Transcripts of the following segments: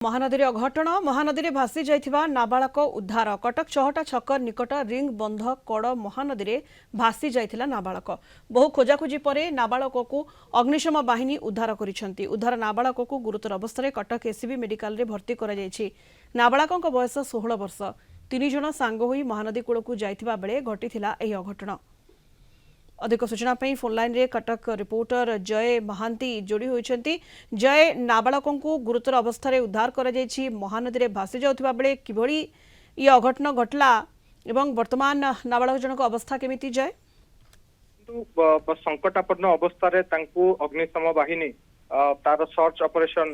महानदी अघटन महानदी भासी जाइथिबा नाबालक उद्धार कटक चहटा छक निकट रिंग बंध कड़ महानदी भासी जाइथिला नाबालक बहु खोजाखोजी पर नाबालक को अग्निशम बाहिनी उद्धार करिसेंती उद्धार नाबालक को गुरुतर अवस्था कटक एससीबी मेडिकल रे भर्ती करा जायछि। नाबालक बयस 16 वर्ष 3 जण सांग होई महानदी कूल को जाइथिबा बेले घटिथिला एही अघटन। अधिक सूचना फोन लाइन रे कटक रिपोर्टर जय महांती जोड़ी होइछंती। जय, नाबालकों को गुरुतर अवस्था रे उद्धार करा जायछि महानदी रे भासी जाउथिबा बेले किभଳି ई अघटन घटला एवं वर्तमान नाबालक जनक अवस्था केमिति जय? संकटापन्न अवस्था रे तांकु अग्निशम बाहिनी तार सर्च ऑपरेशन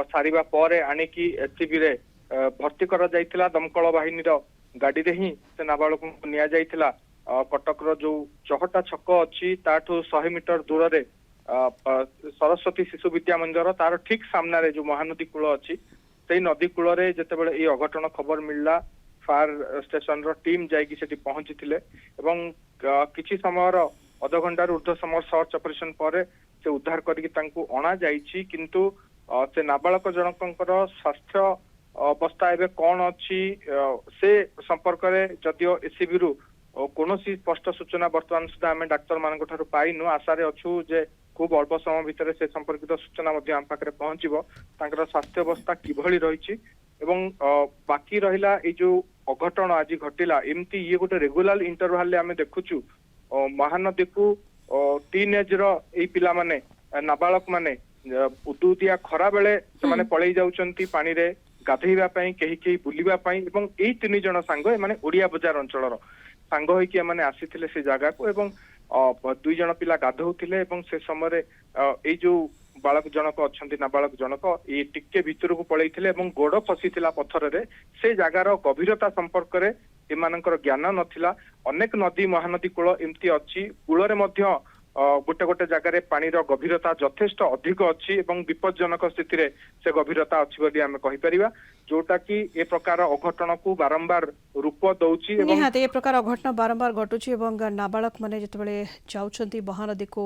सारिबा परे आनिकी एससीबी रे भर्ती करा जायतिला। दमकल बाहिनी रो गाड़ी रे ही से नाबालकों को निया जायतिला। कटक जो चहटा छक अच्छी ताठू 100 मीटर दूर रे सरस्वती शिशु विद्या मंदिर तार ठीक सामने जो महानदी कूल अच्छी से नदी कूल रे जेतेबेले ये अघटन खबर मिलला फायर स्टेशन रो टीम जाइकी सेठी पहुंची थिले एवं किछि समय अध घंटार ऊर्ध्व समय सर्च ऑपरेशन पर से उद्धार करके तांकु अणा जाइछि किंतु से नाबालक जनकंकर स्वास्थ्य अवस्था एबे कौन अच्छी से संपर्क रे जदियो एससीबी रु कौन स्पष्ट सूचना बर्तमान सुधा आम डाक्तर मान पाइनु आशारे अच्छु जे खूब अल्प समय भितर से संपर्कित सूचना आम पाखे पहुंचो स्वास्थ्य अवस्था किभली रही एवं बाकी रहिला ये जो अघटन आज घटिला एमती ये गोटे रेगुलर इंटरवाल आम देखुचु महानदी को टीन एज पिला माने नाबालक माने उदुदिया खरा बेले से पलि जाउचंती पानी रे गाधेइबा पई केही बुलिबा पई एवं एई 3 जण सांग एमाने ओडिया बजार अंचलर सांग होइकी एमाने आसीथिले से जगह को एवं 2 जण पिला गाधौथिले एवं से समय एई जो बालक जनक अच्छी नाबालक जनक ये टिके भितर को पलैथिले एवं गोड़ फसीथिला पत्थर रे से जगार गभीरता संपर्क रे एमानकर ज्ञान नथिला। अनेक नदी महानदी कूल एमती अच्छी कूल रे मध्य गोटे गोटे जगार पानी गभीरता यथेष्ट अधिक अच्छी एवं विपज्जनक स्थिति रे से गभीरता अच्छी बोली आमे कहि परिबा जोटा कि ए प्रकार अघटन को बारंबार रूप दउची एवं निहाते ए प्रकार अघटन बारंबार घटुची एवं नाबालक माने जतबेले जाउछंती महानदी को